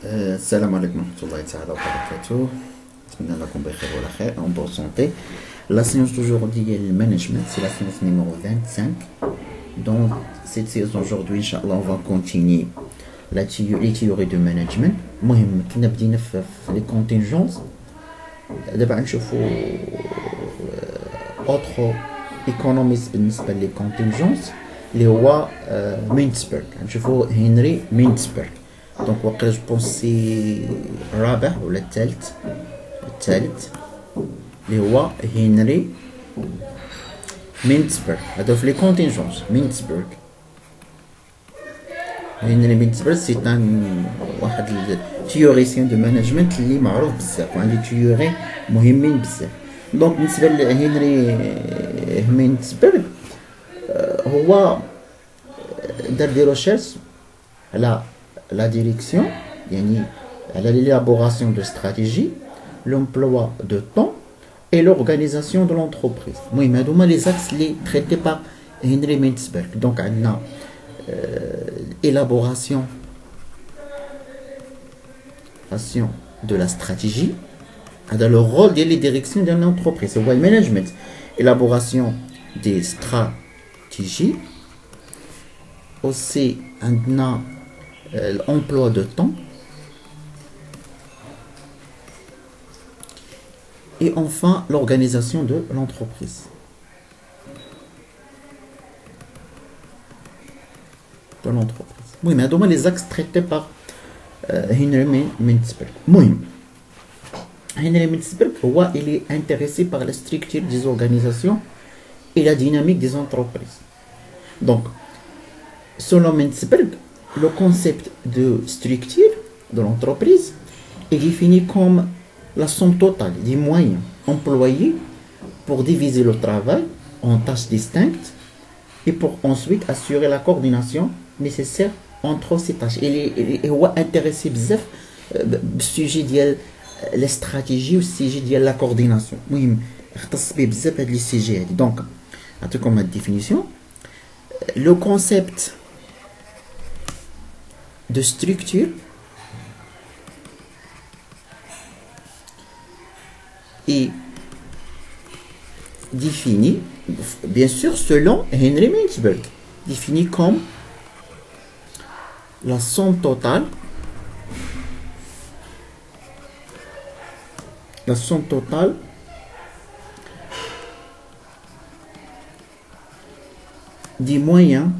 السلام عليكم ورحمة الله تعالى وبركاته. نتمنى لكم بخير وعلى خير en bonne santé. La séance d'aujourd'hui est le management, c'est la séance numéro 25. Dans cette séance d'aujourd'hui, Inch'Allah, on va continuer les théories de management. المهم كنا بدينا في les contingences. دابا غنشوفوا autre économiste بالنسبة لي contingences اللي هو مينتسبرغ. غنشوفوا هنري مينتسبرغ. دونك واقيلا جو بونس سي الرابع ولا الثالث اللي هو هنري مينتسبرغ. هذا في لي كونتينجونس. هنري مينتسبرغ سي ان واحد التيوريسيان دو مانجمنت اللي معروف بزاف وعنده تيوري مهمين بزاف. دونك بالنسبه لهنري مينتسبرغ هو دار دي ريشيرش على la direction, l'élaboration de stratégie, l'emploi de temps et l'organisation de l'entreprise. Oui, mais les axes traités par Henry Mintzberg. Donc, on a élaboration de la stratégie, on a le rôle de la direction de l'entreprise. C'est le management, élaboration des stratégies. Aussi, on a l'emploi de temps et enfin l'organisation de l'entreprise. Oui, mais les axes traités par Henry Mintzberg. Henry Mintzberg, il est intéressé par la structure des organisations et la dynamique des entreprises. Donc, selon Mintzberg, le concept de structure de l'entreprise est défini comme la somme totale des moyens employés pour diviser le travail en tâches distinctes et pour ensuite assurer la coordination nécessaire entre ces tâches. Il est intéressé bzaf au sujet de la stratégie ou au sujet de la coordination. Oui, donc, comme définition, le concept de structure est défini, bien sûr, selon Henry Mintzberg, défini comme la somme totale des moyens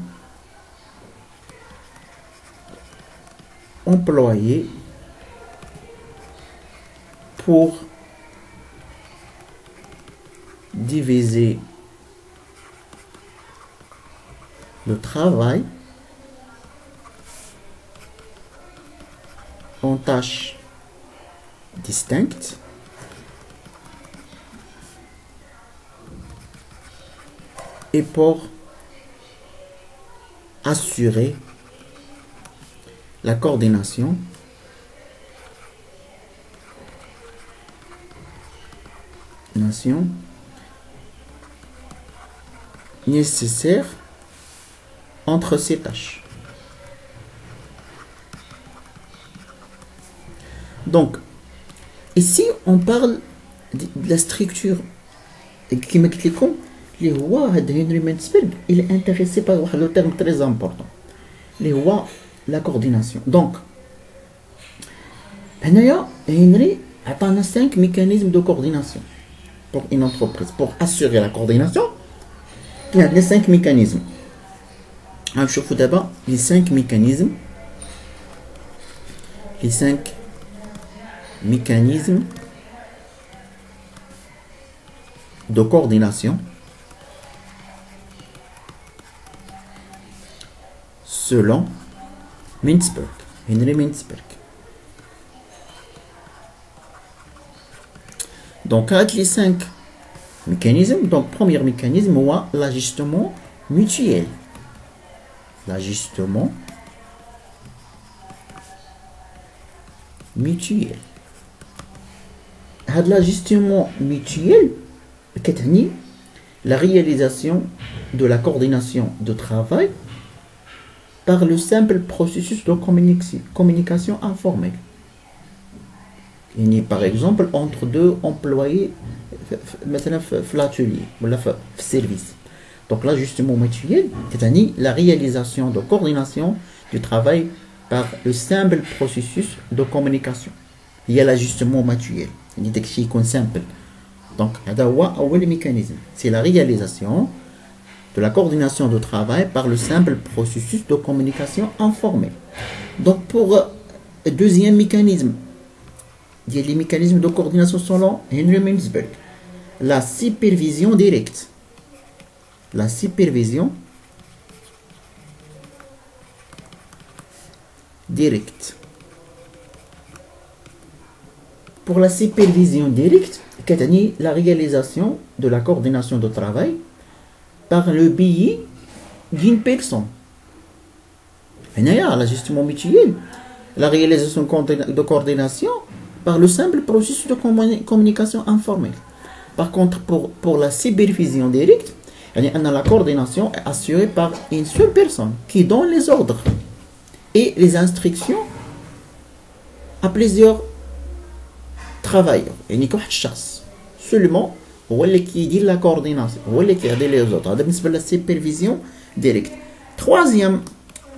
employés pour diviser le travail en tâches distinctes et pour assurer la coordination nécessaire entre ces tâches. Donc, ici, on parle de la structure qui m'explique comme les rois de Henry Mintzberg, il est intéressé par le terme très important. Les rois, la coordination. Donc, Henry a 5 mécanismes de coordination pour une entreprise. Pour assurer la coordination, il y a 5 mécanismes. Alors, je vous d'abord les 5 mécanismes. Les 5 mécanismes de coordination selon Mintzberg, Henry Mintzberg. Donc, avec les 5 mécanismes, donc, premier mécanisme, l'ajustement mutuel. L'ajustement mutuel. L'ajustement mutuel, la réalisation de la coordination de travail par le simple processus de communication informelle. par exemple entre deux employés مثلا في l'atelier ولا في service. Donc l'ajustement mutuel c'est la réalisation de coordination du travail par le simple processus de communication. Il y a l'ajustement mutuel يعني داك الشيء يكون simple. Donc هذا هو أول mécanisme, c'est la réalisation de la coordination de travail par le simple processus de communication informelle. Donc pour le deuxième mécanisme, il y a les mécanismes de coordination selon Henry Mintzberg. La supervision directe. La supervision directe. Pour la supervision directe, c'est la réalisation de la coordination de travail par le biais d'une personne. Et là, justement mutuel, la réalisation de coordination par le simple processus de communication informelle. Par contre, pour la supervision directe, la coordination est assurée par une seule personne qui donne les ordres et les instructions à plusieurs travailleurs. يعني كواحد الشخص seulement هو اللي كيدير la coordination, هو اللي كيعطي les autres. هذا بالنسبة la supervision directe. Troisième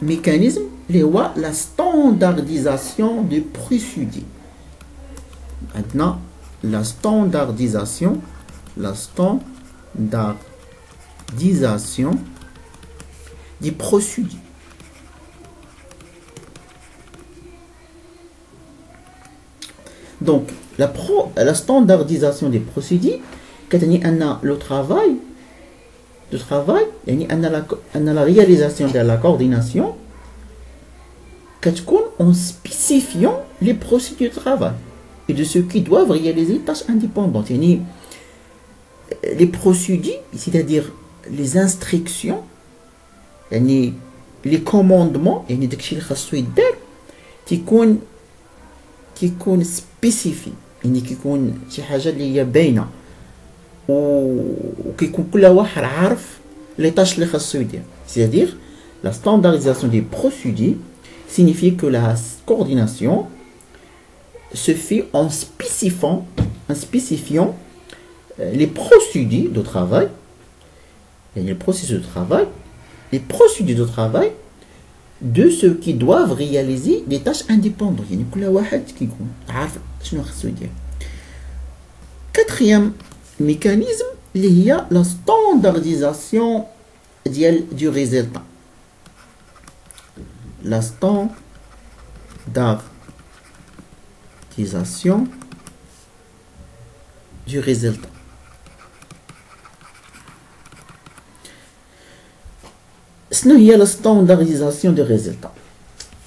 mécanisme اللي هو la standardisation des procédés. Maintenant, la standardisation des procédés. Donc, la standardisation des procédés, c'est-à-dire le travail, la réalisation de la coordination, en spécifiant les procédures de travail et de ceux qui doivent réaliser des tâches indépendantes. Les procédures, c'est-à-dire les instructions, les commandements, كيكون سبيسيفي يعني كيكون شي حاجه اللي هي باينه وكيكون كل واحد عارف لي طاش اللي خاصو يدير. C'est-à-dire la standardisation des procédures signifie que la coordination se fait en spécifiant les procédures de travail et les processus de travail, les procédures de travail de ceux qui doivent réaliser des tâches indépendantes. يعني كل واحد كيكون عارف شنو خصو يدير. Quatrième mécanisme اللي هي la standardisation du résultat. La standardisation du résultat. Sinon, il y a la standardisation des résultats.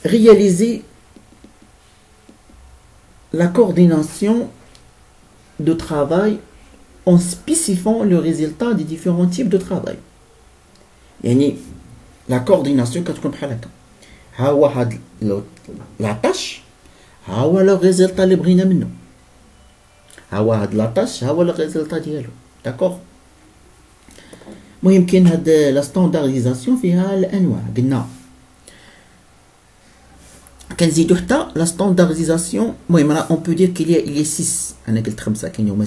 Réaliser la coordination de travail en spécifiant le résultat des différents types de travail. يعني la coordination كتكون بحال هكا. ها هو هاد la tâche, ها هو le résultat اللي بغينا منه. ها هو هاد la tâche, ها هو le résultat ديالو. D'accord? المهم كاين هاد لا ستاندارديزاسيون فيها الانواع قلنا كنزيدو حتى لا ستاندارديزاسيون. المهم راه اون بو دير كيلي 6 انا قلت 5 كاين هما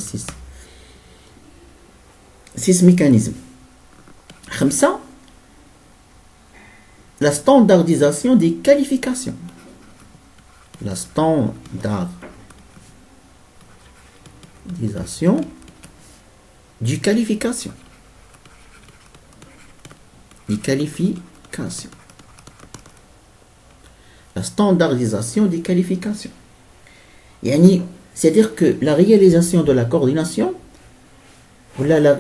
6 ميكانيزم. 5 la standardisation des qualifications. La standardisation du qualification. Les qualifications. La standardisation des qualifications. C'est-à-dire que la réalisation de la coordination, la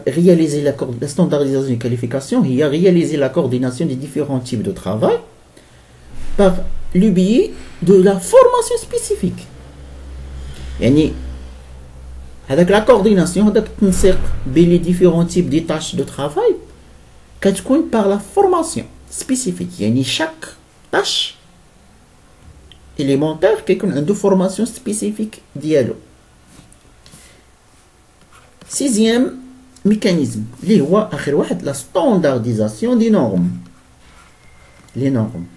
standardisation des qualifications, il y a réalisé la coordination des différents types de travail par le biais de la formation spécifique. Avec la coordination, les différents types de tâches de travail, par la formation spécifique. Chaque tâche élémentaire qui a une formation spécifique dialogue. Sixième mécanisme, la standardisation des normes. Les normes.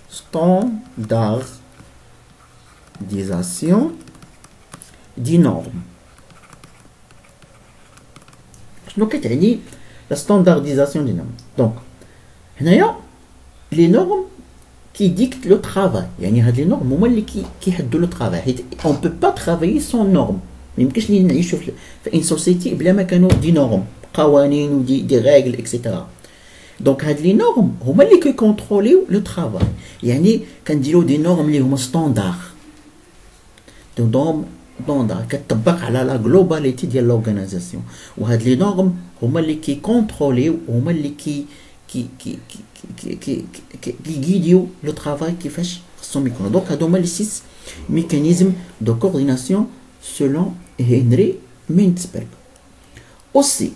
Standardisation دي نورم. شنو كتعني لا ستاندارديزاسيون دي نورم؟ دونك هنايا لي نورم qui dictent le travail. يعني هاد لي نورم هما اللي كيحدوا لو طرافاي، حيت اون بو با ترافايي سون نورم. ما يمكنش نعيشوا في ان سوسيتي بلا ما كانوا دي نورم، قوانين ودي دي ريغل اكسيتيرا. دونك هاد لي نورم هما اللي كيكونتروليو لو طرافاي. يعني كنديروا دي نورم اللي هما ستاندار، دو نورم ستاندار كتطبق على لا جلوباليتي ديال لورغانيزاسيون. وهاد لي نورم هما اللي كيكونتروليو، هما اللي qui guident le travail qui fait son micro. Donc, il y a les 6 mécanismes de coordination selon Henry Mintzberg. Aussi,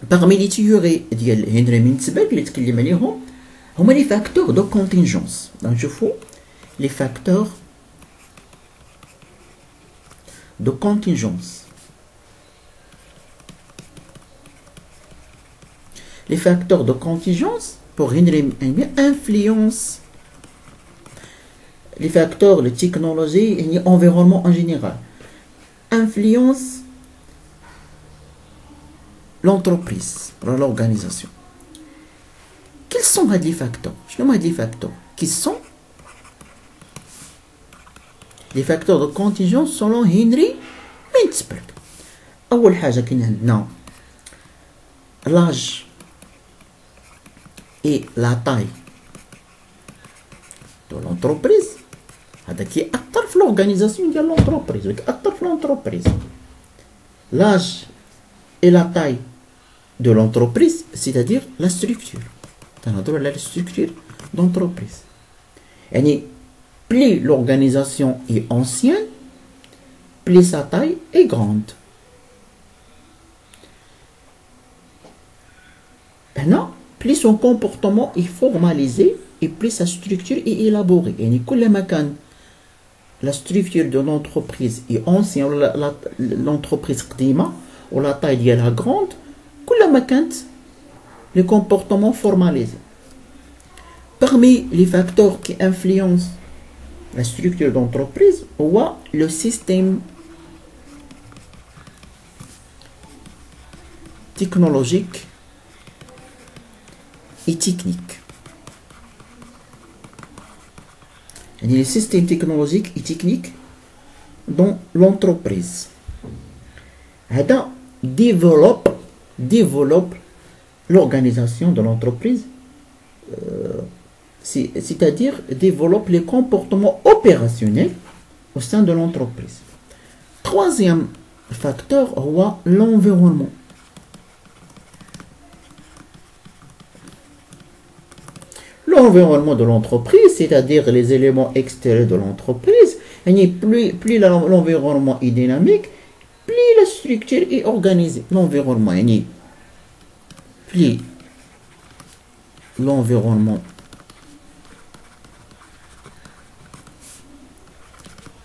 parmi les théories de Henry Mintzberg, les facteurs de contingence. Donc, je fais les facteurs de contingence. Les facteurs de contingence, pour Henry influencent les facteurs de technologie et l'environnement en général. Influencent l'entreprise, l'organisation. Quels sont les facteurs? Je nomme les facteurs qui sont les facteurs de contingence selon Henry Mintzberg. أول حاجة كاين عندنا l'âge et la taille de l'entreprise. هذا كيأثر في l'organisation ديال l'entreprise، كيأثر في l'entreprise. L'âge et la taille de l'entreprise, c'est-à-dire la structure. تنهضروا على la structure d'entreprise. يعني plus l'organisation est ancienne, plus sa taille est grande. هنا plus son comportement est formalisé et plus sa structure est élaborée. يعني كلما كان la structure de l'entreprise est ancienne, l'entreprise قديمة ou la taille ديالها grande, كلما كانت le comportement formalisé. Parmi les facteurs qui influencent la structure d'entreprise, on voit le système technologique et technique. Et les systèmes technologiques et techniques dans l'entreprise. Hada développe l'organisation de l'entreprise, c'est-à-dire développe les comportements opérationnels au sein de l'entreprise. Troisième facteur, l'environnement. L'environnement de l'entreprise, c'est-à-dire les éléments extérieurs de l'entreprise, plus l'environnement est dynamique, plus la structure est organisée. L'environnement, plus l'environnement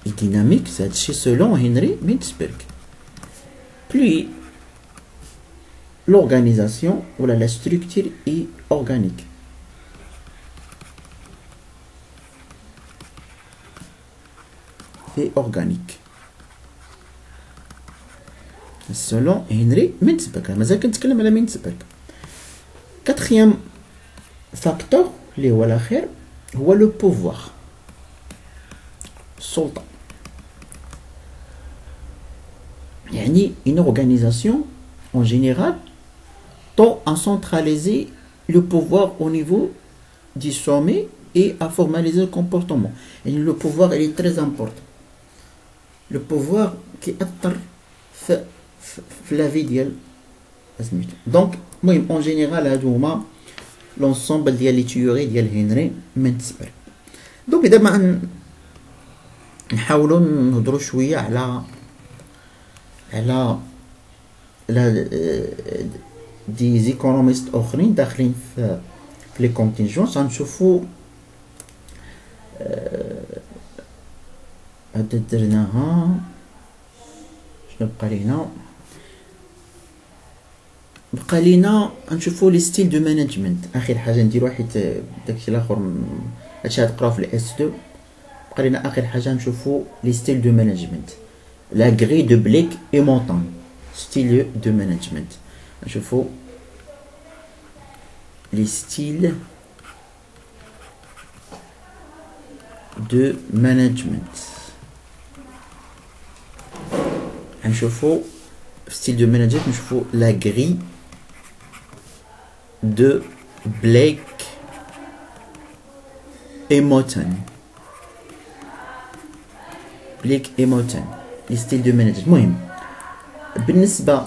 est dynamique, c'est selon Henry Mintzberg, plus l'organisation ou la structure est organique. Et organique. Selon Henry Mintzberg. Quatrième facteur, le pouvoir. Sultan. Une organisation en général tend à centraliser le pouvoir au niveau du sommet et à formaliser le comportement. Et le pouvoir il est très important. Le pouvoir qui attire la vie ديال سميتو. دونك المهم اون جينيرال هادو هما لونسومبل ديال لي تيوري ديال هنري مينتسبرغ. دونك دابا نحاولوا نهضروا شويه على دي زيكونوميست اخرين داخلين في لي كونتينجونس. غنشوفوا هاد درناها شنو بقى لينا نشوفوا لي ستيل دو مانجمنت. اخر حاجه نديرو حيت داكشي الاخر هادشي غتقراو في الاس 2. بقى لينا اخر حاجه نشوفوا لي ستيل دو مانجمنت. la grille de Blake et Montand. Style de management. Je fais les styles de management. Je fais style de management, je fais la grille de Blake et Montand. Blake et Montand. Les styles de management. مهم. بالنسبة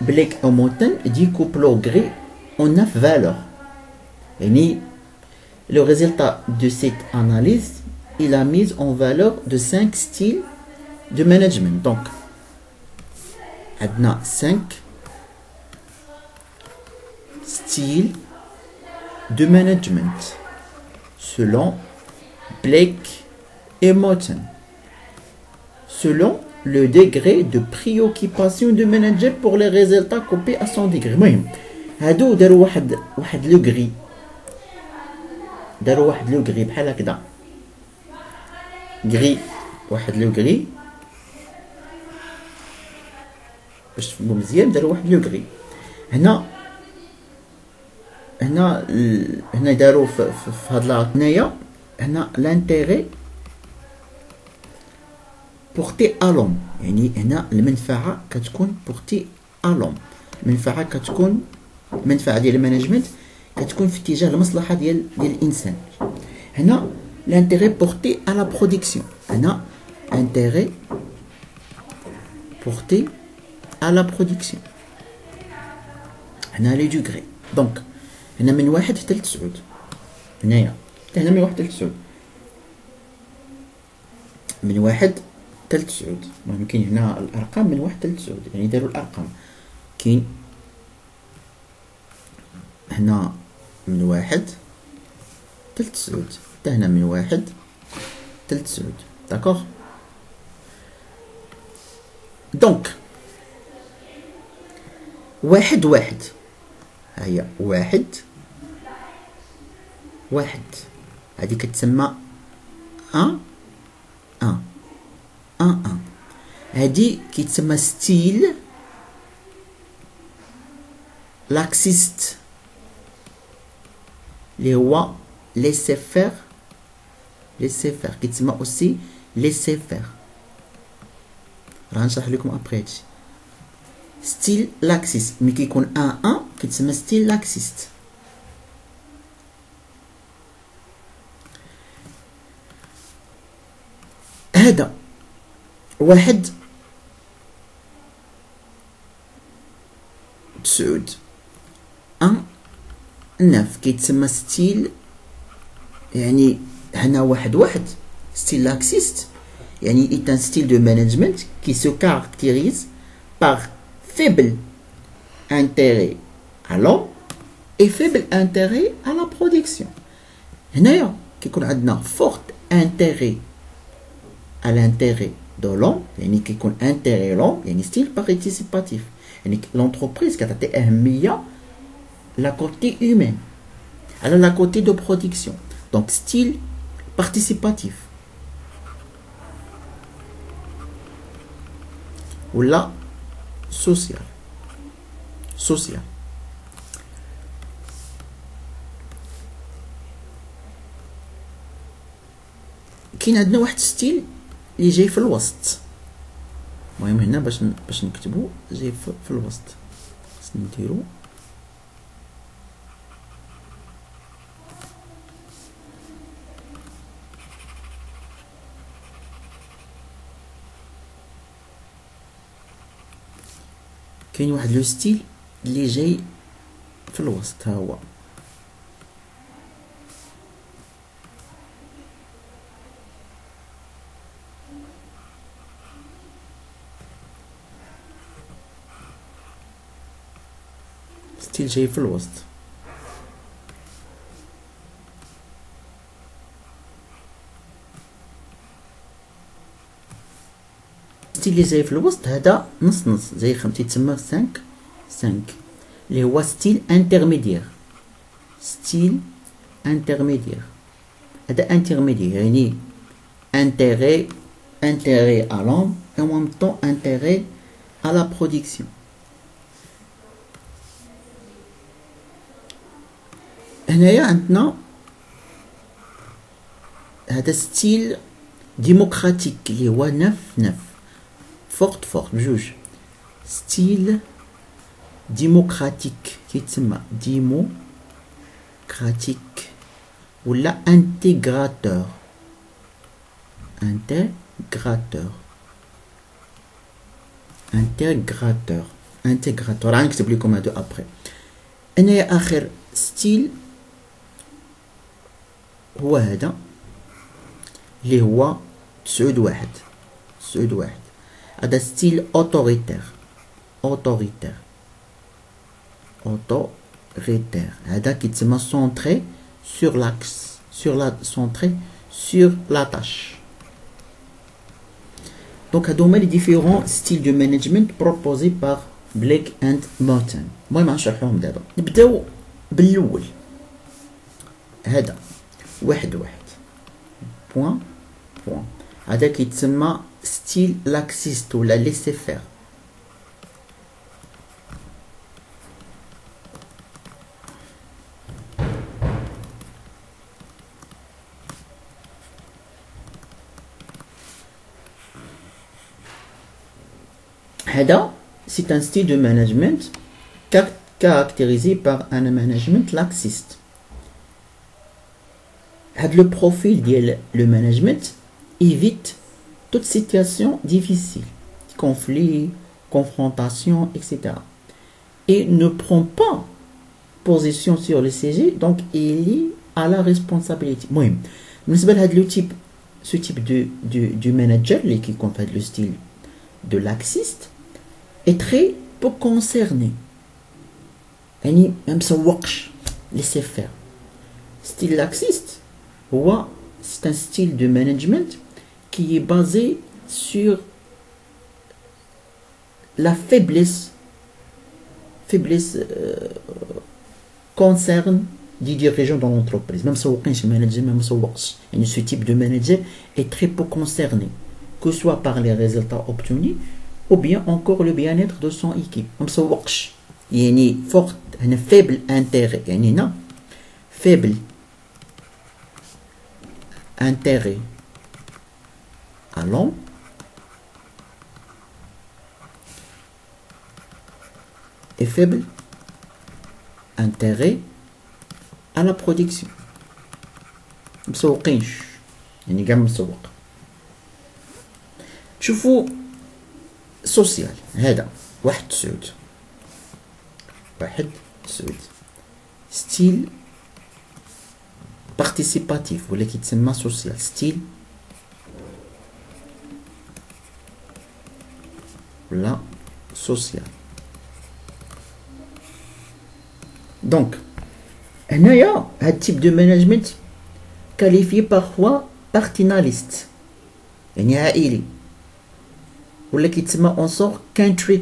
Blake et Montand découpent leur grille en 9 valeurs. Et le résultat de cette analyse, il a mis en valeur de 5 styles de management. Donc, on a 5 styles de management selon Blake et Montand, selon le degré de préoccupation du manager pour les résultats copiés à son degré. المهم هادو داروا واحد لو غري، داروا واحد لو غري بحال هكذا، غري واحد لو غري باش تفهموا مزيان. داروا واحد لو غري هنا داروا في هاد لا هنايا هنا لانتيغي بورتي الوم، يعني هنا المنفعه كتكون بورتي الوم، المنفعه كتكون المنفعه ديال المانجمنت كتكون في اتجاه المصلحه ديال الانسان. هنا l'intérêt porté à la production. هنا intérêt porté à la production. هنا لي دوغري. دونك هنا من 1 حتى ل 9. هنايا هنا من 1 حتى ل 9. من 1 حتى ل 9. المهم كاين هنا الارقام من 1 حتى ل 9، يعني داروا الارقام. كاين هنا من 1 حتى ل 9، حتى هنا من 1 حتى ل 9. داكوغ. دونك واحد ها هي واحد هادي كتسمى ان هادي كيتسمى ستيل لاكسيست اللي هو laisser faire كيتسمى اوسي laisser faire. راه نشرح لكم ابري هادشي. ستيل لاكسيست ملي كيكون ان كيتسمى ستيل لاكسيست. هذا 1 9 1 9 كيتسمى ستيل، يعني هنا 1 ستيل لاكسيست، يعني est un style de management qui se caractérise par faible intérêt à l'homme et faible intérêt à la production. هنايا كيكون عندنا fort intérêt à l'intérêt de l'homme، يعني كيكون intérêt l'homme، يعني style participatif، يعني l'entreprise كتعطي أهمية la côté humain على la côté de production. Donc style participatif ولا social. كاين عندنا واحد ستيل اللي جاي في الوسط. المهم هنا باش نكتبو جاي في الوسط، خصنا نديرو كاين واحد لو ستيل اللي جاي في الوسط. ها هو ستيل جاي في الوسط. ستيل اللي جاي في الوسط هذا نص زي تيتسمى 5 اللي هو ستيل انترميديير. ستيل انترميديير هذا انترميديير، يعني انتيري à l'homme et en même temps intérêt à la production. هنايا عندنا هذا ستيل ديمقراطيك اللي هو 9 فورت بجوج. ستيل ديمقراطيك كيتسمى ديموكراتيك ولا انتيغراتور. انتيغراتور غنكتب لكم هادو ابري. هنايا اخر ستيل هو هذا اللي هو 9 واحد. هذا ستيل اوتوريتير. هذا كيتسمى centré sur l'axe, centré sur la tâche. Donc هادو هما les différents styles de management proposés par Blake and Morton. المهم غنشرحوهم دابا. نبداو بالاول. هذا واحد بوان. هذا كيتسمى ستيل لاكسيست ولا ليسي فير. هذا c'est un style de management caractérisé par un management laxiste. Le profil de le management évite toute situation difficile, conflit, confrontation, etc. Et ne prend pas position sur le sujet, donc il est à la responsabilité. Moi, ce type de manager qui comprend le style de laxiste est très peu concerné. يعني ما مسوقش laisser faire. Style laxiste, c'est un style de management qui est basé sur la faiblesse concerne des dirigeants dans l'entreprise. Même ce type de manager est très peu concerné, que ce soit par les résultats obtenus ou bien encore le bien-être de son équipe. Il y a un faible intérêt. Faible intérêt à long et faible intérêt à la production. مسوقينش يعني كاع مسوق. شوفوا سوسيال هذا واحد سعود ستيل بارتيسيباتيف ولا كيتسمى سوسيال ستيل ولا سوسيال. دونك هنايا هاد type de management qualifié parfois paternaliste يعني عائلي ولا كيتسمى en sort country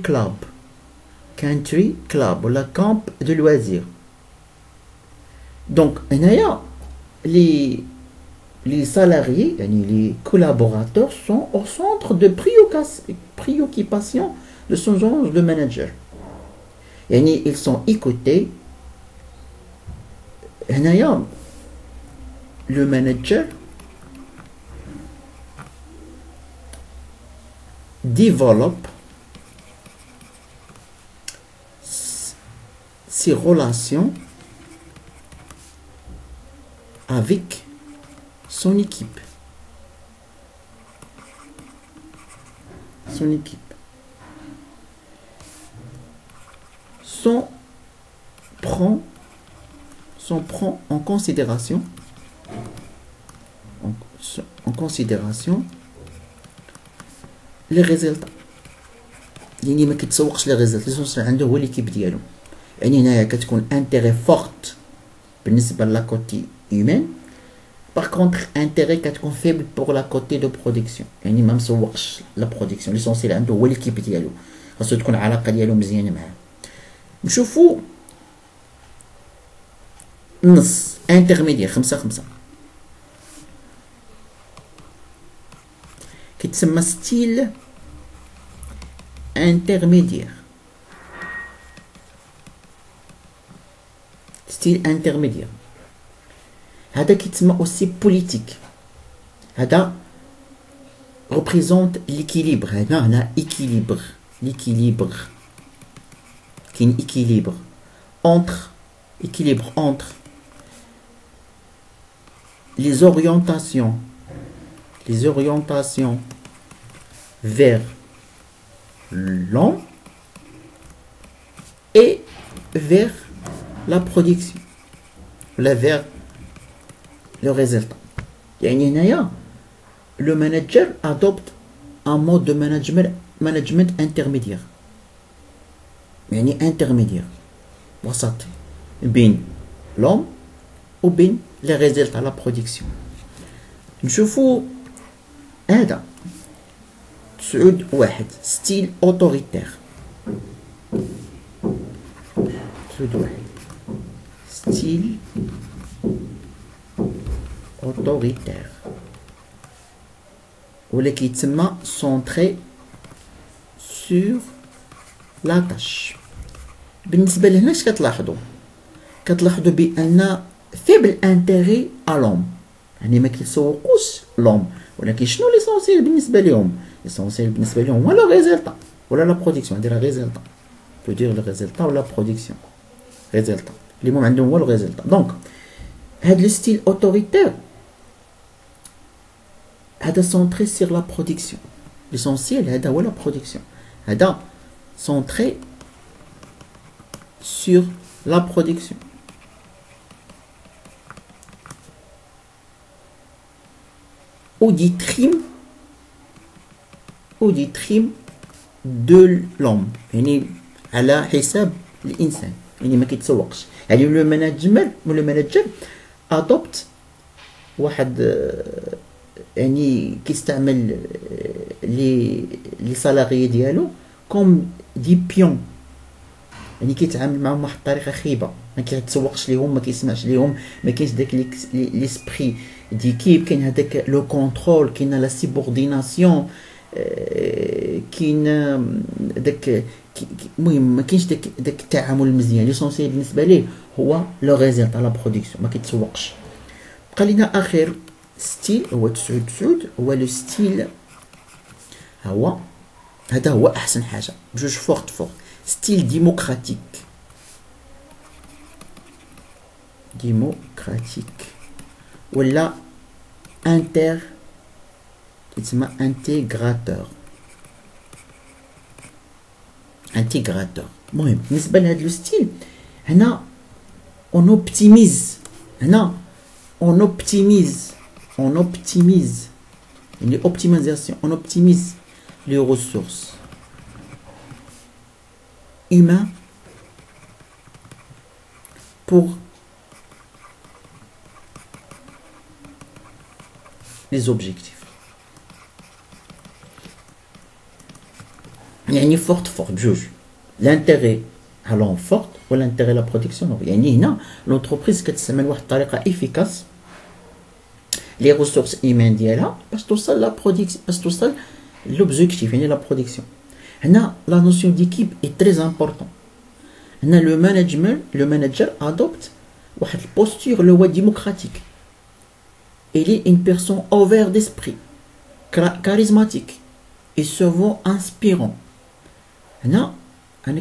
club ولا camp de loisirs. Donc هنايا les salariés يعني les collaborateurs sont au centre de préoccupation de son genre de manager. يعني ils sont écoutés. هنايا le manager développe ses relations avec son équipe. Prend en considération les résultats. يعني ما كيتسوقش لي ريزلت اللي عنده هو ليكيب ديالو. يعني هنايا كتكون انتيري فورت بالنسبه لا كوتي هيومان. باغ كونطخ انتيري كتكون فيبل بور لا كوتي دو برودكسيون. يعني ما مسوقش لا برودكسيون ليسونسيال عنده هو ليكيب ديالو. خاصو تكون العلاقه ديالو مزيانه معاه. نشوفوا نص انترميديير 5 كيتسمى ستيل intermédiaire. Style intermédiaire. هذا كيتسمى aussi politique. هذا représente l'équilibre. هنا équilibre. L'équilibre. Qui est un équilibre entre les orientations vers l'homme et vers la production, vers le résultat. Le manager adopte un mode de management intermédiaire. Intermédiaire. وسط بين l'homme وبين les résultats, la production. نشوفوا هذا سعود واحد ستيل autoritaire. سعود واحد ستيل autoritaire ولا كيتسمى centré sur la tâche. بالنسبة لهنا اش كتلاحظوا بأن فيبل انتيغي ا لوم، يعني ما كيتسوقوش لوم، ولكن شنو ليسونسيال بالنسبة لهم؟ ليسونسيال بالنسبة لهم هو لو ريزلتا ولا لا برودكسيون. ندير ريزلتا بو دير لو ريزلتا ولا برودكسيون ريزلتا اللي هما عندهم هو لو ريزلتا. دونك هاد لو ستيل اوتوريتير هذا سونتري سيغ لا برودكسيون. ليسونسيال هذا هو لا برودكسيون، هذا سونتري sur la production. Au détriment de l'homme. يعني على حساب الإنسان، يعني ما كيتسوقش. يعني le manager adopte واحد يعني كيستعمل لي سالاريي ديالو كوم دي بيون، يعني كيتعامل معهم واحد الطريقه خيبه، ما كيتسوقش ليهم، ما كيسمعش ليهم، ما كاينش داك ليسبري ديكيب، كاين هذاك لو كونترول، كاين لا سيبورديناسيون، كاين داك المهم ما كاينش داك التعامل المزيان. ليسونسيال بالنسبه ليه هو لو ريزلت على برودكسيون، ما كيتسوقش. بقى لينا اخر ستيل هو 99 هو لو ستيل، هذا هو احسن حاجه بجوج فورت style démocratique ou la intégrateur. المهم بالنسبه لهذا لو ستيل هنا on optimise يعني optimisation, on optimise les ressources humain pour les objectifs. يعني forte بجوج l'intérêt à l'homme forte ou l'intérêt la protection. يعني هنا l'entreprise كتستعمل واحد الطريقة efficace les ressources humaines ديالها باش توصل la production، باش توصل l'objectif يعني la production. هنا la notion d'équipe est très importante. هنا le manager adopte واحد posture le هو démocratique. Il est une personne ouverte d'esprit, charismatique et souvent inspirant. هنا انا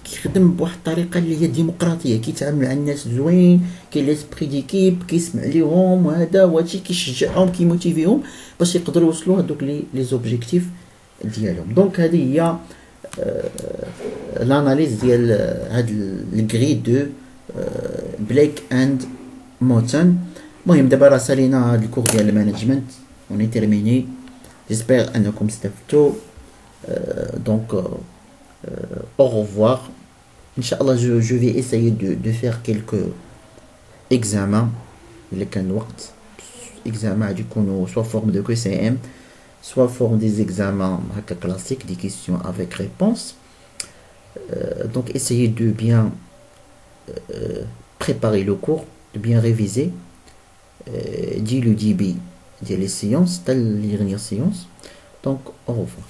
كيخدم بواحد الطريقه اللي هي ديمقراطيه، كيتعامل مع الناس زوين، كاين ليسبري ديكيب، كيسمع ليهم، وهذا وهادشي كيشجعهم كيموتيفيهم باش يقدروا يوصلوا هذوك لي زوبجيكتيف ديالهم. دونك هذه هي لاناليز ديال هاد الكري دو بليك اند موتن. المهم دابا راه سالينا هاد الكور ديال المانجمنت اوني تيرميني. جيسبر انكم استفدتوا. دونك au revoir. Inch'Allah, je vais essayer de faire quelques examens. Il y a un وقت examens du coup, soit forme de QCM, soit forme des examens classiques, des questions avec réponse. Donc essayez de bien préparer le cours, de bien réviser. Dis le début des séances, telle les dernières séances. Donc au revoir.